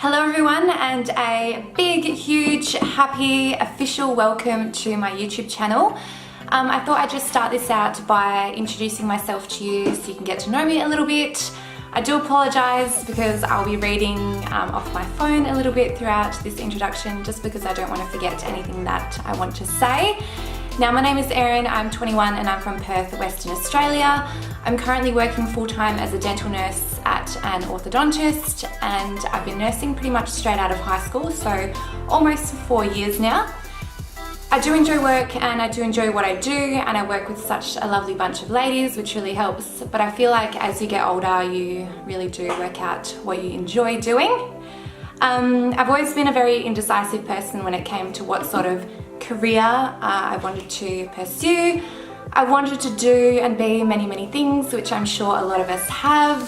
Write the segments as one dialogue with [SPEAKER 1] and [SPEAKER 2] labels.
[SPEAKER 1] Hello everyone, and a big, huge, happy, official welcome to my YouTube channel. I thought I'd just start this out by introducing myself to you so you can get to know me a little bit. I do apologise because I'll be reading off my phone a little bit throughout this introduction just because I don't want to forget anything that I want to say. Now, my name is Erin, I'm 21 and I'm from Perth, Western Australia. I'm currently working full-time as a dental nurse at an orthodontist, and I've been nursing pretty much straight out of high school, so almost 4 years now. I do enjoy work and I do enjoy what I do, and I work with such a lovely bunch of ladies, which really helps, but I feel like as you get older you really do work out what you enjoy doing. I've always been a very indecisive person when it came to what sort of career I wanted to pursue. I wanted to do and be many things, which I'm sure a lot of us have.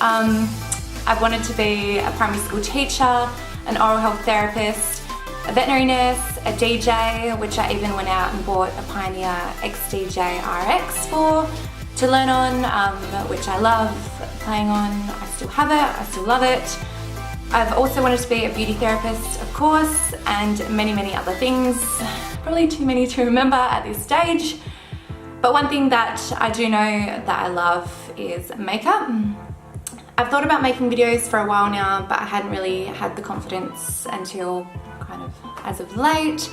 [SPEAKER 1] I've wanted to be a primary school teacher, an oral health therapist, a veterinary nurse, a DJ, which I even went out and bought a Pioneer XDJ RX for to learn on, which I love playing on. I still have it, I still love it. I've also wanted to be a beauty therapist, of course, and many other things. Probably too many to remember at this stage. But one thing that I do know that I love is makeup. I've thought about making videos for a while now, but I hadn't really had the confidence until kind of as of late,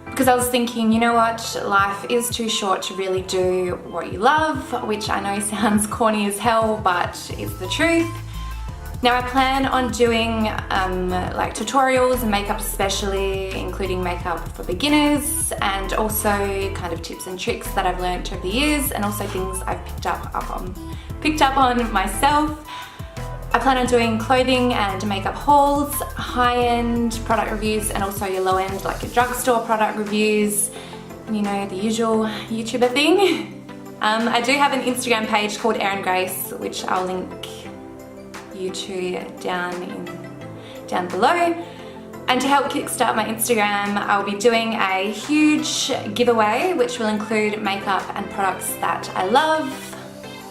[SPEAKER 1] because I was thinking, you know what, life is too short to really do what you love, which I know sounds corny as hell, but it's the truth. Now, I plan on doing like tutorials and makeup especially, including makeup for beginners, and also kind of tips and tricks that I've learned over the years, and also things I've picked up on myself. I plan on doing clothing and makeup hauls, high-end product reviews, and also your low-end, like your drugstore product reviews, you know, the usual YouTuber thing. I do have an Instagram page called Erin Grace, which I'll link you to down below. And to help kickstart my Instagram, I'll be doing a huge giveaway which will include makeup and products that I love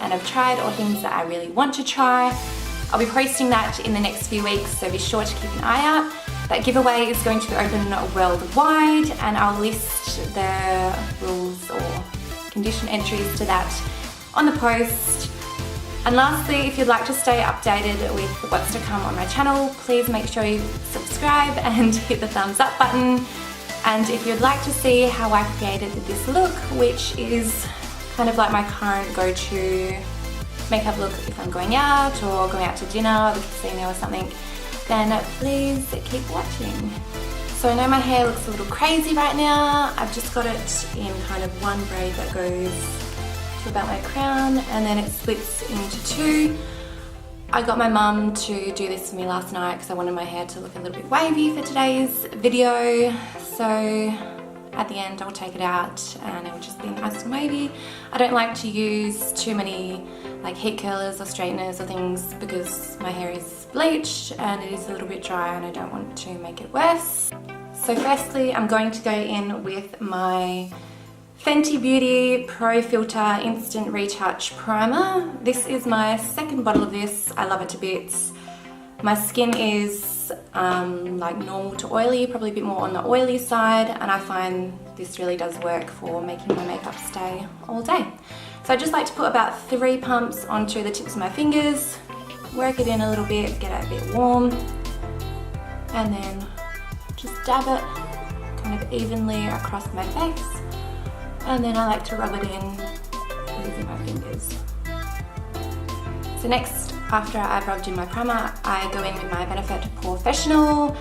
[SPEAKER 1] and have tried, or things that I really want to try. I'll be posting that in the next few weeks, so be sure to keep an eye out. That giveaway is going to be open worldwide, and I'll list the rules or condition entries to that on the post. And lastly, if you'd like to stay updated with what's to come on my channel, please make sure you subscribe and hit the thumbs up button. And if you'd like to see how I created this look, which is kind of like my current go-to makeup look if I'm going out or going out to dinner or the casino or something, then please keep watching. So I know my hair looks a little crazy right now. I've just got it in kind of one braid that goes to about my crown, and then it splits into two. I got my mum to do this for me last night because I wanted my hair to look a little bit wavy for today's video. So at the end I'll take it out and it will just be nice and wavy. I don't like to use too many like heat curlers or straighteners or things because my hair is bleached and it is a little bit dry and I don't want to make it worse. So firstly, I'm going to go in with my Fenty Beauty Pro Filter Instant Retouch Primer. This is my second bottle of this. I love it to bits. My skin is like normal to oily, probably a bit more on the oily side, and I find this really does work for making my makeup stay all day. So I just like to put about 3 pumps onto the tips of my fingers, work it in a little bit, get it a bit warm, and then just dab it kind of evenly across my face. And then I like to rub it in using my fingers. So next, after I've rubbed in my primer, I go in with my Benefit Professional.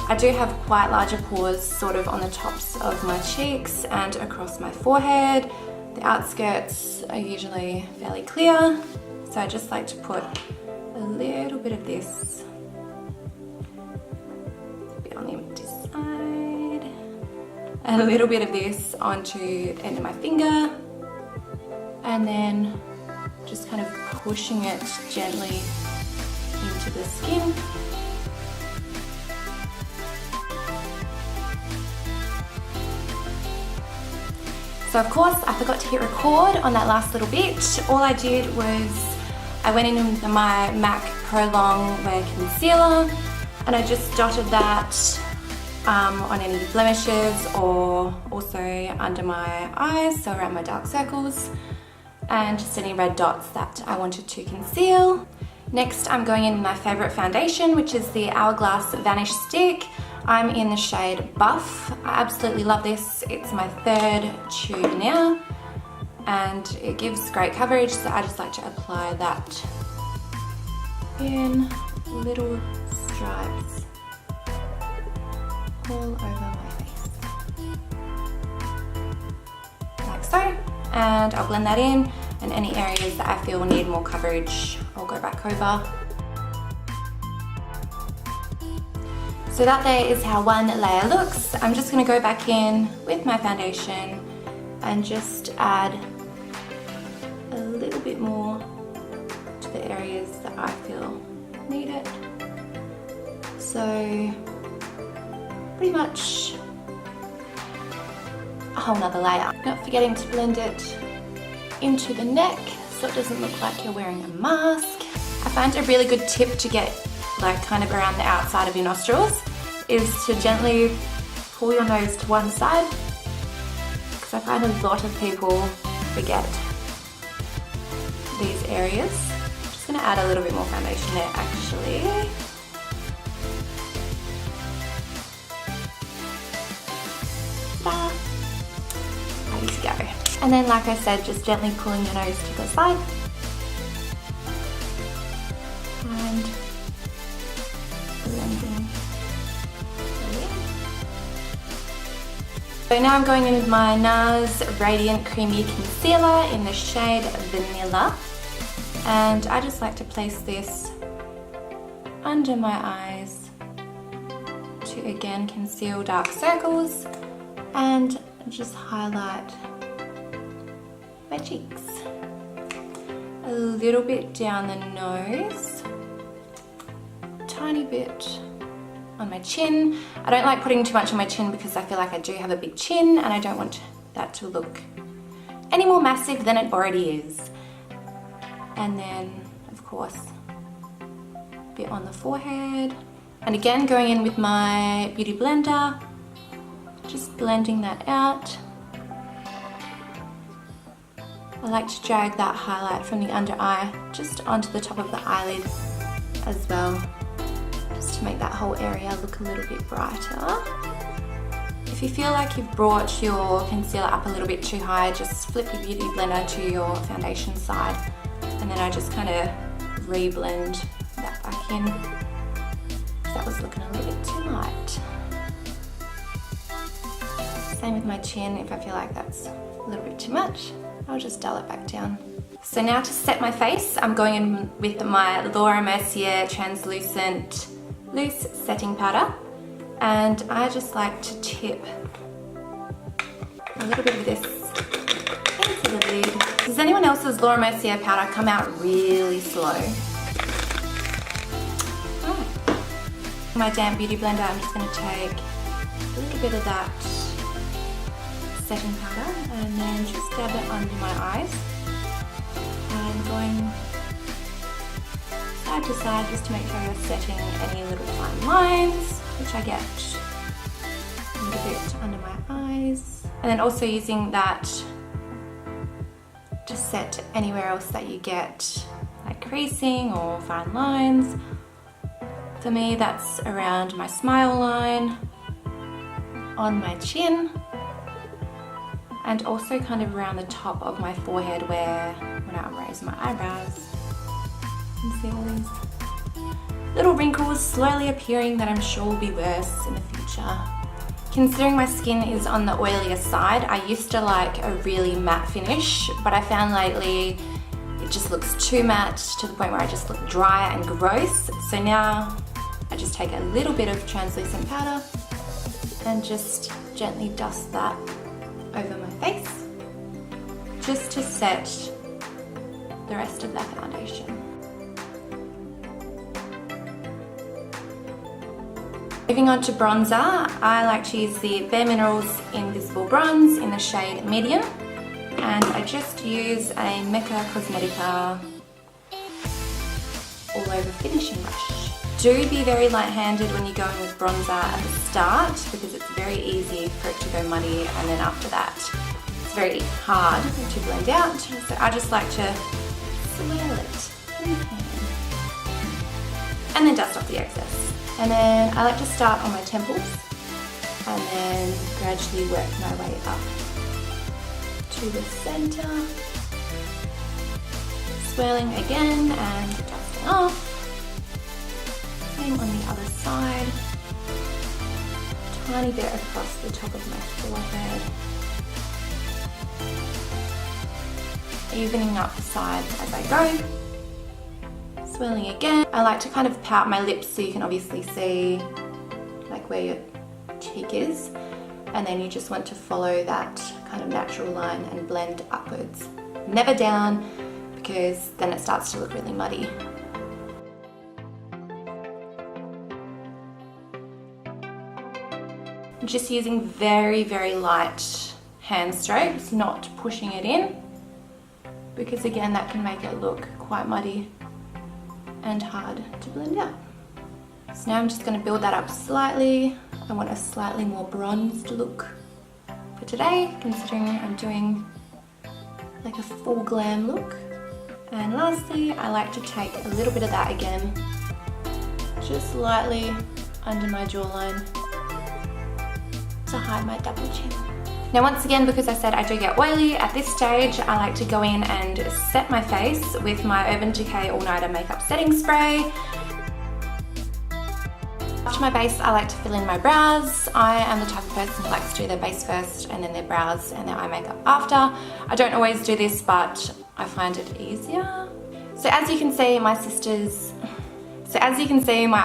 [SPEAKER 1] I do have quite larger pores sort of on the tops of my cheeks and across my forehead. The outskirts are usually fairly clear, so I just like to put a little bit of this, a bit on the empty side, and a little bit of this onto the end of my finger, and then just kind of pushing it gently into the skin. So of course I forgot to hit record on that last little bit. All I did was I went in with my MAC Pro Long Wear Concealer And I just dotted that on any blemishes or also under my eyes, so around my dark circles, and just any red dots that I wanted to conceal. Next, I'm going in with my favorite foundation, which is the Hourglass Vanish Stick. I'm in the shade Buff. I absolutely love this. It's my third tube now, and it gives great coverage, so I just like to apply that in little stripes all over my face, like so. And I'll blend that in, and any areas that I feel need more coverage, I'll go back over. So that there is how one layer looks. I'm just going to go back in with my foundation and just add a little bit more to the areas that I feel need it. So pretty much a whole nother layer. Not forgetting to blend it into the neck so it doesn't look like you're wearing a mask. I find a really good tip to get like kind of around the outside of your nostrils is to gently pull your nose to one side, because I find a lot of people forget these areas. I'm just going to add a little bit more foundation there actually. Ready to go. And then, like I said, just gently pulling your nose to the side and blending. So now I'm going in with my NARS Radiant Creamy Concealer in the shade Vanilla, and I just like to place this under my eyes to again conceal dark circles and just highlight my cheeks. A little bit down the nose, tiny bit on my chin. I don't like putting too much on my chin because I feel like I do have a big chin and I don't want that to look any more massive than it already is. And then, of course, a bit on the forehead. And again, going in with my Beauty Blender, just blending that out. I like to drag that highlight from the under eye just onto the top of the eyelid as well, just to make that whole area look a little bit brighter. If you feel like you've brought your concealer up a little bit too high, just flip your Beauty Blender to your foundation side, and then I just kind of re-blend that back in. That was looking a little bit too light. Same with my chin. If I feel like that's a little bit too much, I'll just dull it back down. So now to set my face, I'm going in with my Laura Mercier Translucent Loose Setting Powder, and I just like to tip a little bit of this into the lid. Does anyone else's Laura Mercier powder come out really slow? My damp Beauty Blender, I'm just going to take a little bit of that setting powder and then just dab it under my eyes and going side to side just to make sure you're setting any little fine lines, which I get a little bit under my eyes, and then also using that to set anywhere else that you get like creasing or fine lines. For me, that's around my smile line, on my chin, and also kind of around the top of my forehead where when I raise my eyebrows, you can see all these little wrinkles slowly appearing that I'm sure will be worse in the future. Considering my skin is on the oilier side, I used to like a really matte finish, but I found lately it just looks too matte to the point where I just look dry and gross. So now I just take a little bit of translucent powder and just gently dust that over my face just to set the rest of that foundation. Moving on to bronzer, I like to use the Bare Minerals Invisible Bronze in the shade Medium, and I just use a Mecca Cosmetica all over finishing brush. Do be very light-handed when you go in with bronzer at the start because it's very easy for it to go muddy, and then after that it's very hard to blend out. So I just like to swirl it in the pan and then dust off the excess. And then I like to start on my temples and then gradually work my way up to the center, swirling again and dusting off. Same on the other side, tiny bit across the top of my forehead, evening up the sides as I go, swirling again. I like to kind of pout my lips so you can obviously see like where your cheek is, and then you just want to follow that kind of natural line and blend upwards, never down, because then it starts to look really muddy. Just using very, very light hand strokes, not pushing it in, because again that can make it look quite muddy and hard to blend out. So now I'm just going to build that up slightly. I want a slightly more bronzed look for today, considering I'm doing like a full glam look. And lastly, I like to take a little bit of that again, just lightly under my jawline, to hide my double chin. Now once again, because I said I do get oily, at this stage I like to go in and set my face with my Urban Decay All Nighter Makeup Setting Spray. After my base, I like to fill in my brows. I am the type of person who likes to do their base first and then their brows and their eye makeup after. I don't always do this, but I find it easier. So as you can see, my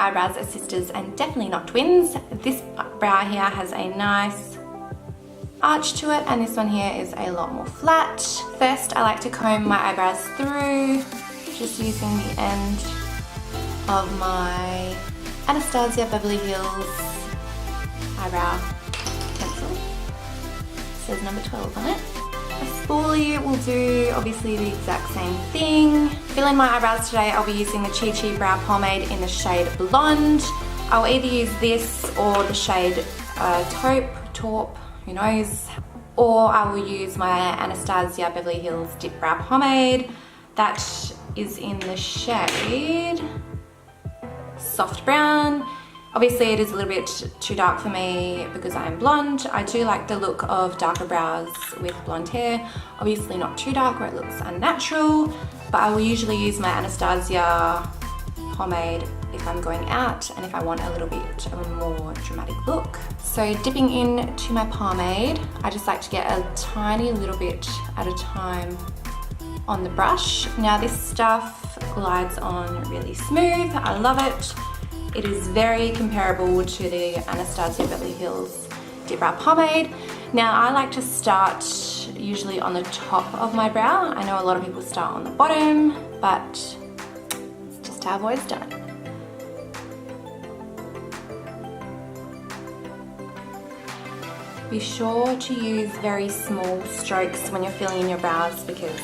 [SPEAKER 1] eyebrows are sisters and definitely not twins. This brow here has a nice arch to it, and this one here is a lot more flat. First, I like to comb my eyebrows through, just using the end of my Anastasia Beverly Hills eyebrow pencil. It says number 12 on it. A spoolie will do obviously the exact same thing. Fill in my eyebrows today. I'll be using the Chi Chi Brow Pomade in the shade Blonde. I'll either use this or the shade Taupe, who knows, or I will use my Anastasia Beverly Hills Dip Brow Pomade. That is in the shade Soft Brown. Obviously it is a little bit too dark for me because I am blonde. I do like the look of darker brows with blonde hair. Obviously not too dark where it looks unnatural, but I will usually use my Anastasia pomade if I'm going out and if I want a little bit of a more dramatic look. So dipping into my pomade, I just like to get a tiny little bit at a time on the brush. Now this stuff glides on really smooth. I love it. It is very comparable to the Anastasia Beverly Hills Dip Brow Pomade. Now I like to start usually on the top of my brow. I know a lot of people start on the bottom, but it's just how I've always done it. Be sure to use very small strokes when you're filling in your brows, because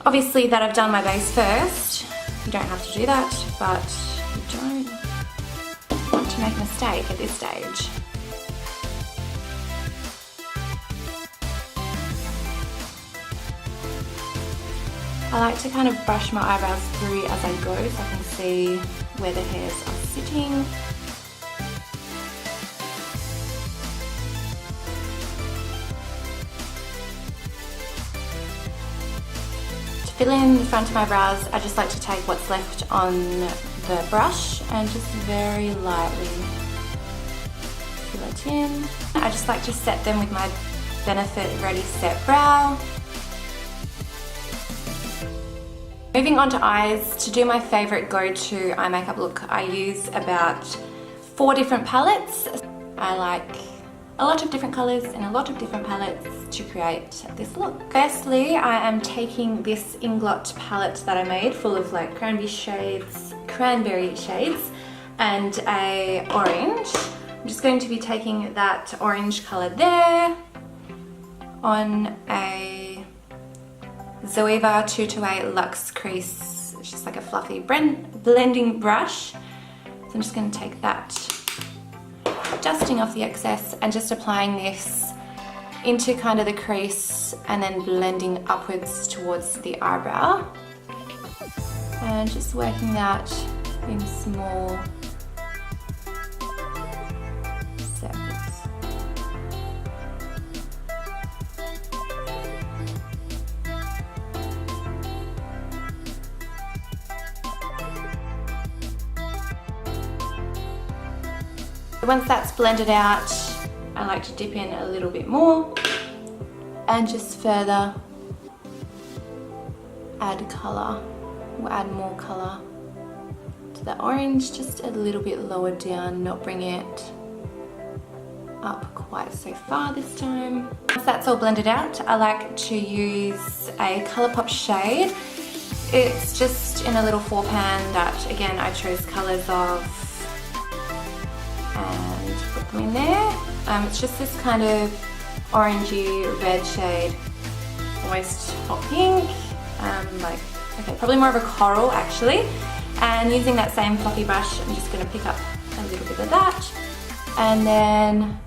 [SPEAKER 1] obviously that I've done my base first. You don't have to do that, but you don't want to make a mistake at this stage. I like to kind of brush my eyebrows through as I go so I can see where the hairs are sitting. To fill in the front of my brows, I just like to take what's left on the brush and just very lightly fill it in. I just like to set them with my Benefit Ready Set Brow. Moving on to eyes, to do my favourite go-to eye makeup look, I use about 4 different palettes. I like a lot of different colours in a lot of different palettes to create this look. Firstly, I am taking this Inglot palette that I made full of like cranberry shades and a orange. I'm just going to be taking that orange colour there on a Zoeva 228 Luxe Crease. It's just like a fluffy blending brush. I'm just going to take that, dusting off the excess and just applying this into kind of the crease and then blending upwards towards the eyebrow. And just working that in small circles. Once that's blended out, I like to dip in a little bit more and just further add colour. We'll add more colour to the orange, just a little bit lower down, not bring it up quite so far this time. Once that's all blended out, I like to use a Colourpop shade. It's just in a little 4-pan that, again, I chose colours of and put them in there. It's just this kind of orangey red shade, almost hot pink, okay, probably more of a coral actually. And using that same fluffy brush, I'm just going to pick up a little bit of that and then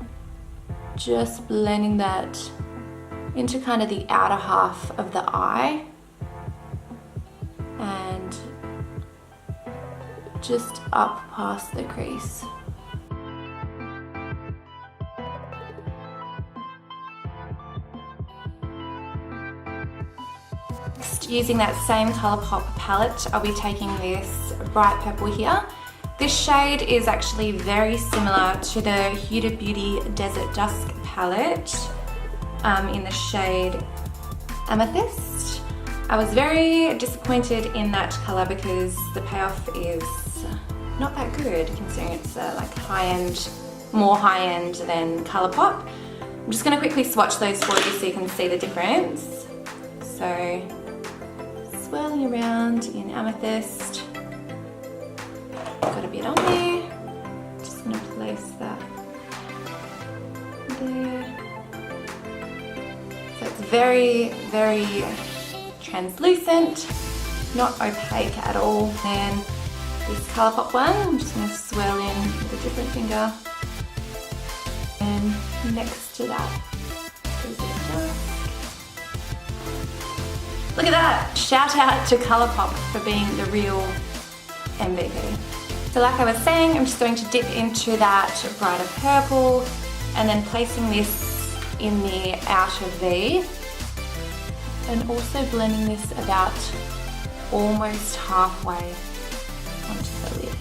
[SPEAKER 1] just blending that into kind of the outer half of the eye and just up past the crease. Using that same Colourpop palette, I'll be taking this bright purple here. This shade is actually very similar to the Huda Beauty Desert Dusk palette in the shade Amethyst. I was very disappointed in that colour because the payoff is not that good considering it's like high-end, more high-end than Colourpop. I'm just going to quickly swatch those for you so you can see the difference. So, swirling around in Amethyst, got a bit on there, just going to place that there. So it's very, very translucent, not opaque at all. And this Colourpop one, I'm just going to swirl in with a different finger, and next to that is a look at that! Shout out to Colourpop for being the real MVP. So like I was saying, I'm just going to dip into that brighter purple and then placing this in the outer V and also blending this about almost halfway onto the lid.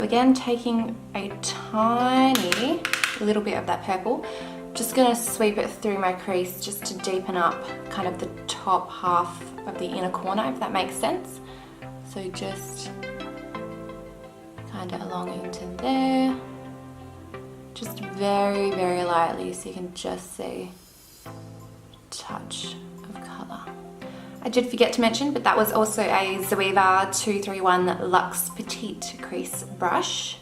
[SPEAKER 1] Again, taking a tiny little bit of that purple, just going to sweep it through my crease just to deepen up kind of the top half of the inner corner, if that makes sense. So just kind of along into there, just very, very lightly so you can just see a touch of colour. I did forget to mention, but that was also a Zoeva 231 Luxe Petite Crease brush.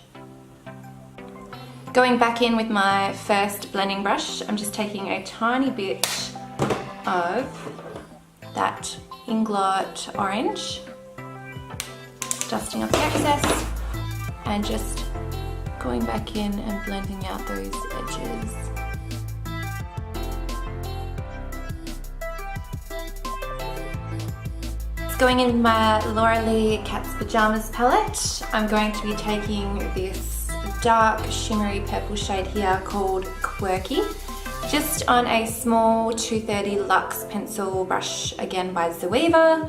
[SPEAKER 1] Going back in with my first blending brush, I'm just taking a tiny bit of that Inglot orange, dusting off the excess, and just going back in and blending out those edges. Going in with my Laura Lee Cat's Pajamas palette, I'm going to be taking this dark shimmery purple shade here called Quirky, just on a small 230 Luxe pencil brush, again by Zoeva.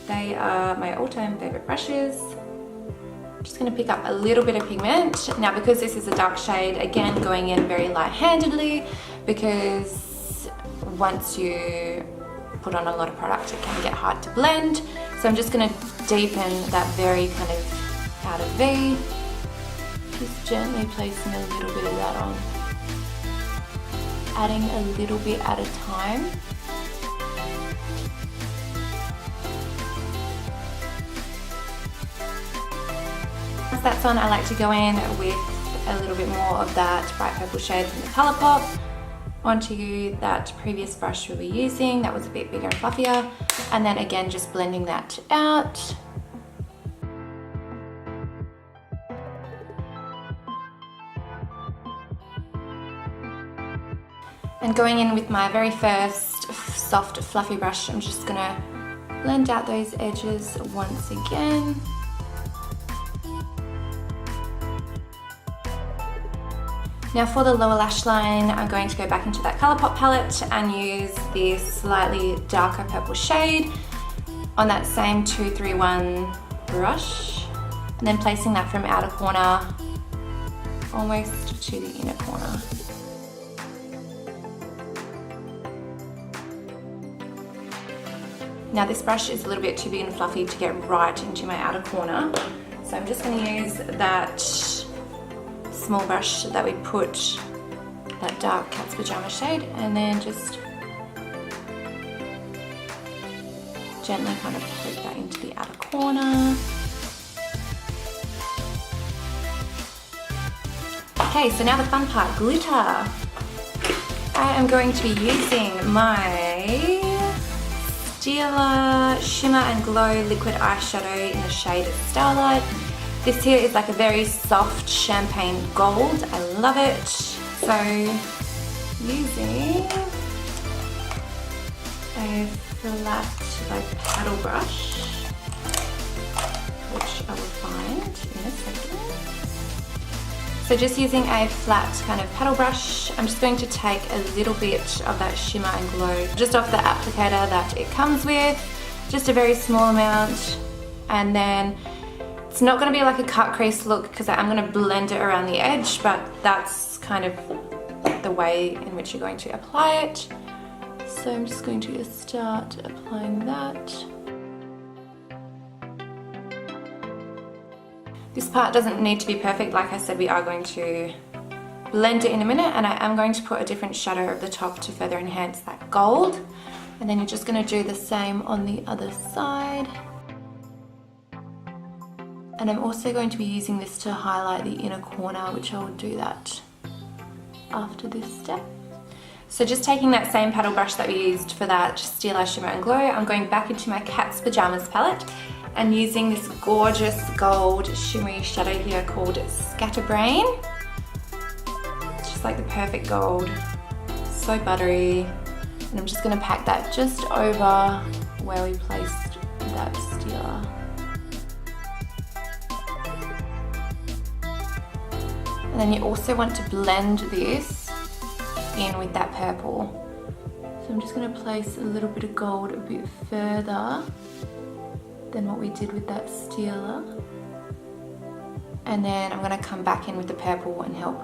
[SPEAKER 1] They are my all-time favourite brushes. I'm just going to pick up a little bit of pigment. Now because this is a dark shade, again going in very light-handedly, because once you put on a lot of product it can get hard to blend. So I'm just going to deepen that very kind of outer V, just gently placing a little bit of that on, adding a little bit at a time. Once that's on, I like to go in with a little bit more of that bright purple shade from the Colourpop onto that previous brush we were using. That was a bit bigger and fluffier. And then again, just blending that out. And going in with my very first soft fluffy brush, I'm just gonna blend out those edges once again. Now for the lower lash line, I'm going to go back into that Colourpop palette and use this slightly darker purple shade on that same 231 brush, and then placing that from outer corner almost to the inner corner. Now this brush is a little bit too big and fluffy to get right into my outer corner, so I'm just going to use that small brush that we put that dark cat's pajama shade, and then just gently kind of poke that into the outer corner. Okay, so now the fun part, glitter. I am going to be using my Stila Shimmer and Glow Liquid Eyeshadow in the shade Starlight. This here is like a very soft champagne gold. I love it. So using a flat like paddle brush, which I will find in a second. So just using a flat kind of paddle brush, I'm just going to take a little bit of that shimmer and glow just off the applicator that it comes with, just a very small amount, and then it's not going to be like a cut crease look because I'm going to blend it around the edge, but that's kind of the way in which you're going to apply it. So I'm just going to start applying that. This part doesn't need to be perfect. Like I said, we are going to blend it in a minute, and I am going to put a different shadow over the top to further enhance that gold. And then you're just going to do the same on the other side. And I'm also going to be using this to highlight the inner corner, which I will do that after this step. So just taking that same paddle brush that we used for that Stila Shimmer and Glow, I'm going back into my Cat's Pajamas palette and using this gorgeous gold shimmery shadow here called Scatterbrain. It's just like the perfect gold, so buttery. And I'm just going to pack that just over where we placed that Stila. And then you also want to blend this in with that purple. So I'm just going to place a little bit of gold a bit further than what we did with that Stila. And then I'm going to come back in with the purple and help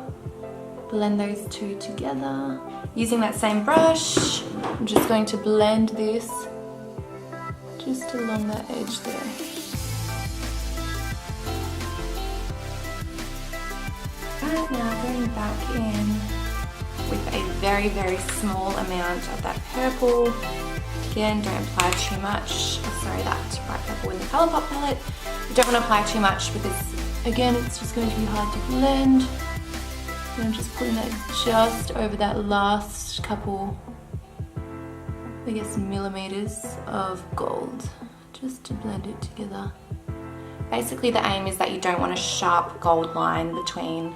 [SPEAKER 1] blend those two together. Using that same brush, I'm just going to blend this just along that edge there. Right now, going back in with a very, very small amount of that purple. Again, don't apply too much. Oh, sorry, that bright purple in the Colourpop palette. You don't want to apply too much because, again, it's just going to be hard to blend. And I'm just putting that just over that last couple, I guess, millimeters of gold, just to blend it together. Basically, the aim is that you don't want a sharp gold line between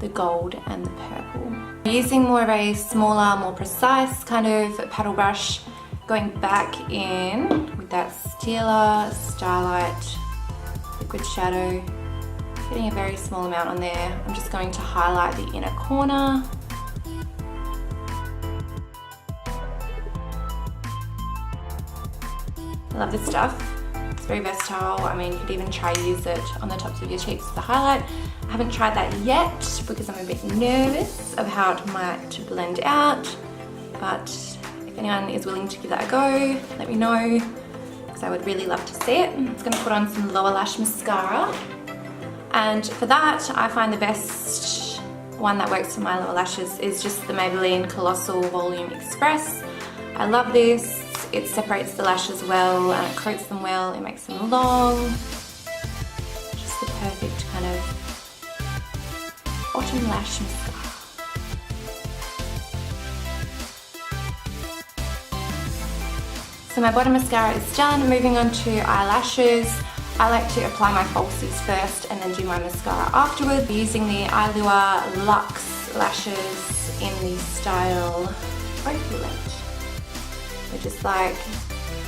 [SPEAKER 1] the gold and the purple. Using more of a smaller, more precise kind of paddle brush, going back in with that Stila Starlight liquid shadow, getting a very small amount on there. I'm just going to highlight the inner corner. I love this stuff. It's very versatile. I mean, you could even try use it on the tops of your cheeks as a highlight. I haven't tried that yet because I'm a bit nervous of how it might blend out, but if anyone is willing to give that a go, let me know because I would really love to see it. I'm just going to put on some lower lash mascara, and for that I find the best one that works for my lower lashes is just the Maybelline Colossal Volume Express. I love this. It separates the lashes well and it coats them well, it makes them long. Just the perfect kind of Bottom lash mascara. So my bottom mascara is done. Moving on to eyelashes. I like to apply my falsies first and then do my mascara afterwards. Using the Eylure Luxe lashes in the style Opulent. They're just like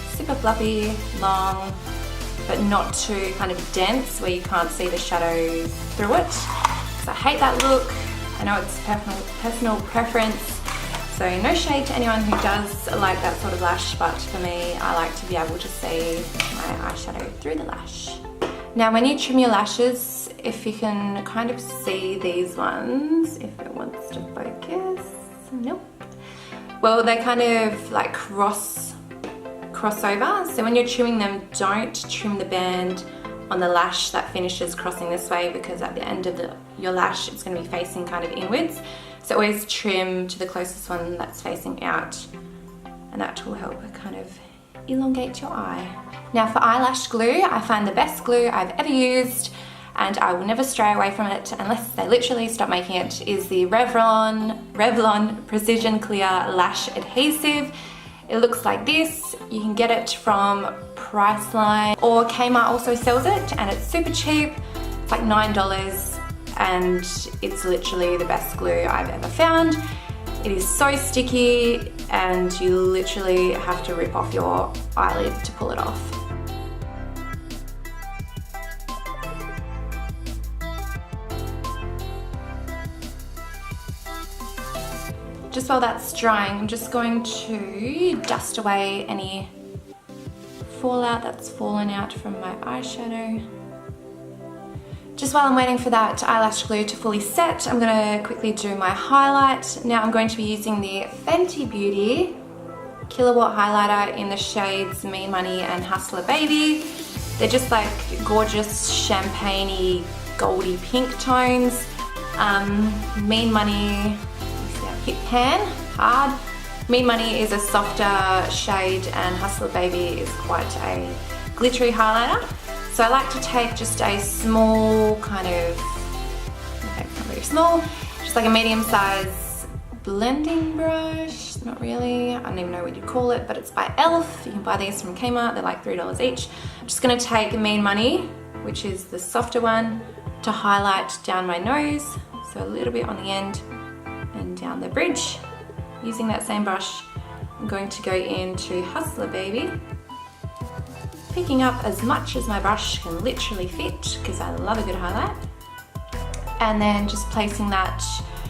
[SPEAKER 1] super fluffy, long, but not too kind of dense where you can't see the shadow through it. So I hate that look. I know it's personal preference. So no shade to anyone who does like that sort of lash, but for me, I like to be able to see my eyeshadow through the lash. Now when you trim your lashes, if you can kind of see these ones, if it wants to focus, nope. Well, they kind of like cross over. So when you're trimming them, don't trim the band on the lash that finishes crossing this way, because at the end of your lash, it's going to be facing kind of inwards. So always trim to the closest one that's facing out, and that will help kind of elongate your eye. Now for eyelash glue, I find the best glue I've ever used, and I will never stray away from it unless they literally stop making it, is the Revlon Precision Clear Lash Adhesive. It looks like this. You can get it from Priceline, or Kmart also sells it, and it's super cheap. It's like $9. And it's literally the best glue I've ever found. It is so sticky and you literally have to rip off your eyelid to pull it off. Just while that's drying, I'm just going to dust away any fallout that's fallen out from my eyeshadow. Just while I'm waiting for that eyelash glue to fully set, I'm going to quickly do my highlight. Now I'm going to be using the Fenty Beauty Kilowatt Highlighter in the shades Me Money and Hustler Baby. They're just like gorgeous champagne-y, goldy pink tones. Mean Money, hit pan, hard. Mean Money is a softer shade and Hustler Baby is quite a glittery highlighter. So I like to take just a small kind of, okay, it's not very small, just like a medium size blending brush. Not really, I don't even know what you call it, but it's by e.l.f. You can buy these from Kmart, they're like $3 each. I'm just gonna take Mean Money, which is the softer one, to highlight down my nose. So a little bit on the end and down the bridge. Using that same brush, I'm going to go into Hustler Baby. Picking up as much as my brush can literally fit, because I love a good highlight. And then just placing that,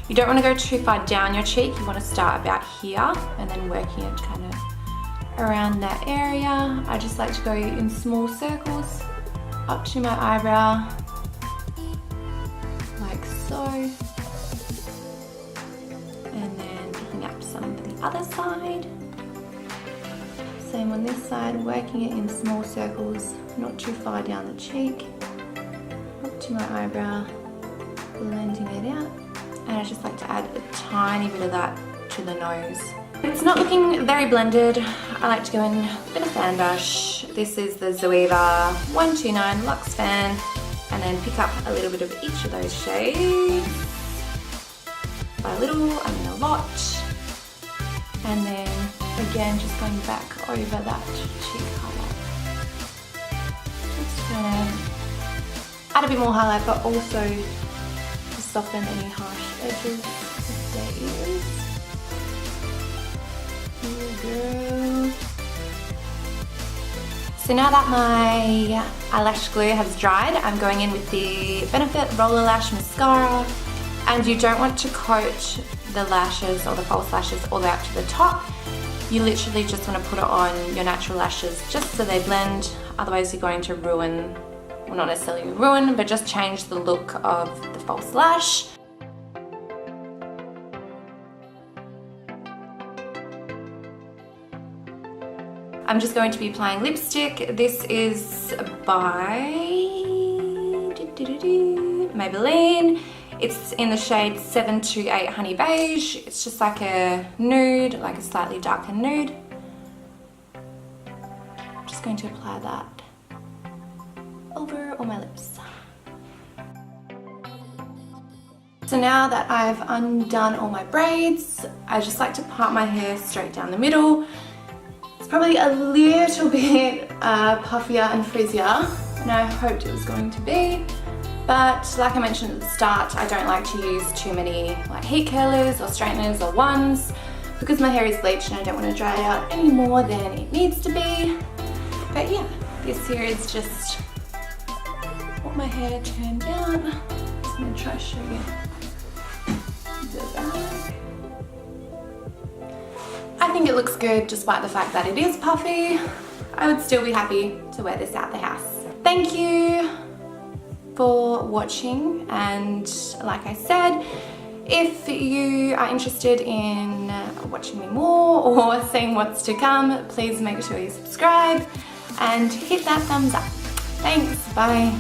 [SPEAKER 1] you don't want to go too far down your cheek, you want to start about here and then working it kind of around that area. I just like to go in small circles up to my eyebrow, like so. And then picking up some of the other side. Same on this side, working it in small circles, not too far down the cheek, up to my eyebrow, blending it out. And I just like to add a tiny bit of that to the nose. It's not looking very blended. I like to go in a bit of fan brush. This is the Zoeva 129 Luxe Fan, and then pick up a little bit of each of those shades. By a little, I mean a lot. And then again, just going back over that cheek highlight. Just kind of add a bit more highlight, but also to soften any harsh edges if there is. Here we go. So now that my eyelash glue has dried, I'm going in with the Benefit Roller Lash Mascara. And you don't want to coat the lashes or the false lashes all the way up to the top. You literally just want to put it on your natural lashes just so they blend, otherwise you're going to ruin, well not necessarily ruin, but just change the look of the false lash. I'm just going to be applying lipstick. This is by Maybelline. It's in the shade 728 Honey Beige. It's just like a nude, like a slightly darker nude. I'm just going to apply that over all my lips. So now that I've undone all my braids, I just like to part my hair straight down the middle. It's probably a little bit puffier and frizzier than I hoped it was going to be. But like I mentioned at the start, I don't like to use too many like heat curlers or straighteners or ones because my hair is bleached and I don't want to dry it out any more than it needs to be. But yeah, this here is just what my hair turned out. I'm going to try to show you the back. I think it looks good despite the fact that it is puffy. I would still be happy to wear this out the house. Thank you for watching, and like I said, if you are interested in watching me more or seeing what's to come, please make sure you subscribe and hit that thumbs up. Thanks, bye.